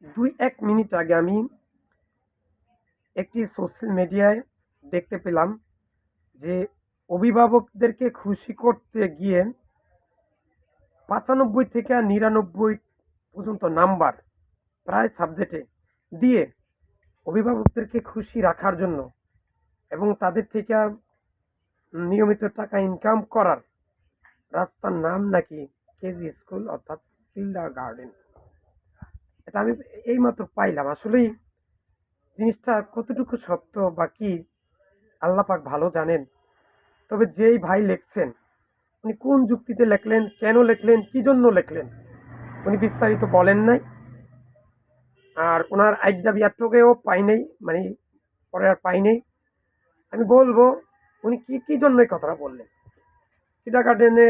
২-১ minute আগে আমি একটি সোশ্যাল মিডিয়ায় দেখতে পেলাম যে অভিভাবকদেরকে খুশি করতে গিয়ে ৯৫ থেকে ৯৯ পর্যন্ত নাম্বার প্রায় সাবজেক্টে দিয়ে অভিভাবকদেরকে খুশি রাখার জন্য এবং তাদের থেকে নিয়মিত টাকা ইনকাম করার রাস্তার নাম নাকি কেজি স্কুল অর্থাৎ কিন্ডারগার্টেন। এটা আমি এইমাত্র পাইলাম। আসলেই জিনিসটা কতটুকু সত্য বা কি আল্লাহ পাক ভালো জানেন। তবে যেই ভাই লিখছেন, উনি কোন যুক্তিতে লিখলেন, কেন লিখলেন, কি জন্য লিখলেন, উনি বিস্তারিত বলেন নাই। আর ওনার আইডিটা বিয়ারটকেও পাই নাই, মানে পরে আর পাই নাই। আমি বলবো উনি কি জন্য এই কথাটা বললেন। কিন্ডারগার্টেনে,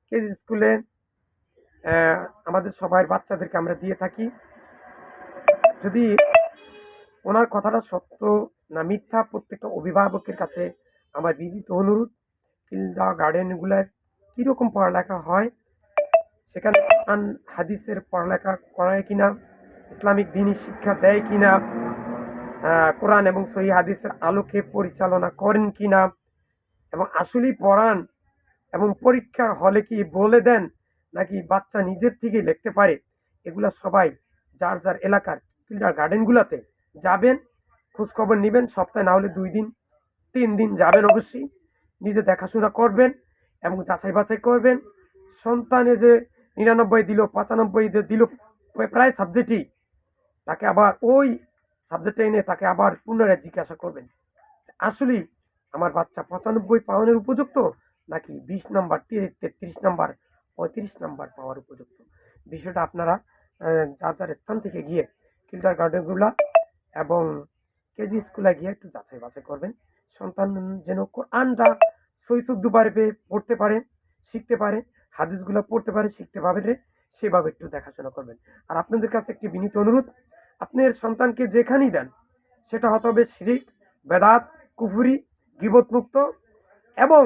কেজি স্কুলে আমাদের সবাই বাচ্চাদেরকে আমরা দিয়ে থাকি। যদি ওনার কথাটা সত্য না মিথ্যা, প্রত্যেকটা অভিভাবকের কাছে আমার বিনীত অনুরোধ, কিন্ডারগার্টেনগুলায় কীরকম পড়ালেখা হয়, সেখানে কোরআন হাদিসের পড়ালেখা করায় কিনা, ইসলামিক দিনী শিক্ষা দেয় কিনা, কোরআন এবং সহিহ হাদিসের আলোকে পরিচালনা করেন কিনা, এবং আসলেই পড়ান এবং পরীক্ষার হলে কি বলে দেন নাকি বাচ্চা নিজের থেকেই লিখতে পারে, এগুলা সবাই যার যার এলাকার কিন্ডারগার্টেনগুলোতে যাবেন, খোঁজখবর নেবেন। সপ্তাহে না হলে 2 দিন 3 দিন যাবেন, অবশ্যই নিজে দেখাশোনা করবেন এবং যাচাই বাছাই করবেন। সন্তানে যে 99 দিল, 95 দিল প্রায় সাবজেক্টই, তাকে আবার ওই সাবজেক্টে এনে তাকে আবার পুনরায় জিজ্ঞাসা করবেন, আসলেই আমার বাচ্চা 95 পাওয়ানোর উপযুক্ত নাকি 20 নাম্বার, 33 নাম্বার, 35 নাম্বার পাওয়ার উপযুক্ত। বিষয়টা আপনারা যার যার স্থান থেকে গিয়ে কিন্ডারগার্টেনগুলা এবং কেজি স্কুলে গিয়ে একটু যাচাই বাছাই করবেন। সন্তান যেন কোরআনটা সহি শুদ্ধভাবে পড়তে পারে, শিখতে পারে, হাদিসগুলো পড়তে পারে, শিখতে পারে, সেভাবে একটু দেখাশোনা করবেন। আর আপনাদের কাছে একটি বিনীত অনুরোধ, আপনার সন্তানকে যেখানেই দেন সেটা হতে হবে শিরিক, বেদাত, কুফরি, গীবত মুক্ত, এবং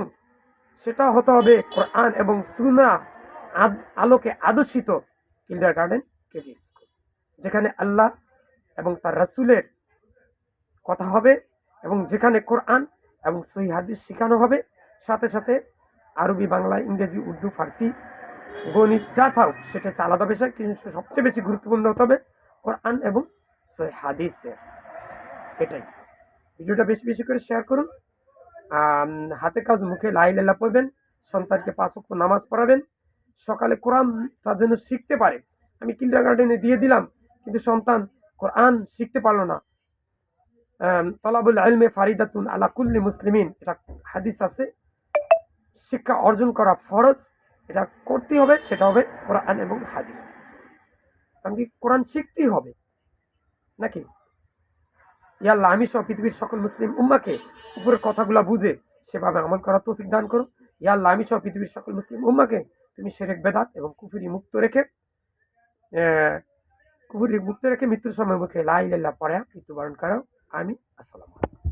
সেটা হতে হবে কোরআন এবং সুন্নাহ আলোকে আদর্শিত কিন্ডারগার্টেন, কেজি স্কুল, যেখানে আল্লাহ এবং তার রাসূলের কথা হবে এবং যেখানে কোরআন এবং সহিহ হাদিস শেখানো হবে, সাথে সাথে আরবি, বাংলা, ইংরেজি, উর্দু, ফার্সি, গণিত যা থাক সেটা হচ্ছে আলাদা বিষয়, কিন্তু সবচেয়ে বেশি গুরুত্বপূর্ণ হতে হবে কোরআন এবং সহিহ হাদিসের। এটাই। ভিডিওটা বেশি বেশি করে শেয়ার করুন। হাতে কাজ মুখে লা ইলাহা ইল্লাল্লাহ পড়বেন, সন্তানকে 5 ওয়াক্ত নামাজ পড়াবেন, সকালে কোরআন তার যেন শিখতে পারে। আমি কিন্ডারগার্টেনে দিয়ে দিলাম কিন্তু সন্তান কোরআন শিখতে পারলো না। তলাবুল ইলমে ফারিদাতুন আলা কুল্লি মুসলিমিন, এটা হাদিস আছে। শিক্ষা অর্জন করা ফরজ, এটা করতেই হবে, সেটা হবে কোরআন এবং হাদিস। কারণ কি কোরআন শিখতেই হবে নাকি। ইয়া আল্লাহ, আমি সহ পৃথিবীর সকল মুসলিম উম্মাকে উপরের কথাগুলো বুঝে সেভাবে আমল করার তৌফিক দান করো। ইয়া আল্লাহ, আমি সহ পৃথিবীর সকল মুসলিম উম্মাকে তুমি শিরক, বেদাত এবং কুফরি মুক্ত রেখে মৃত্যুর সময় মুখে লা ইলাহা ইল্লাল্লাহ পড়ে মৃত্যুবরণ করো। আমিন। আসসালামু আলাইকুম।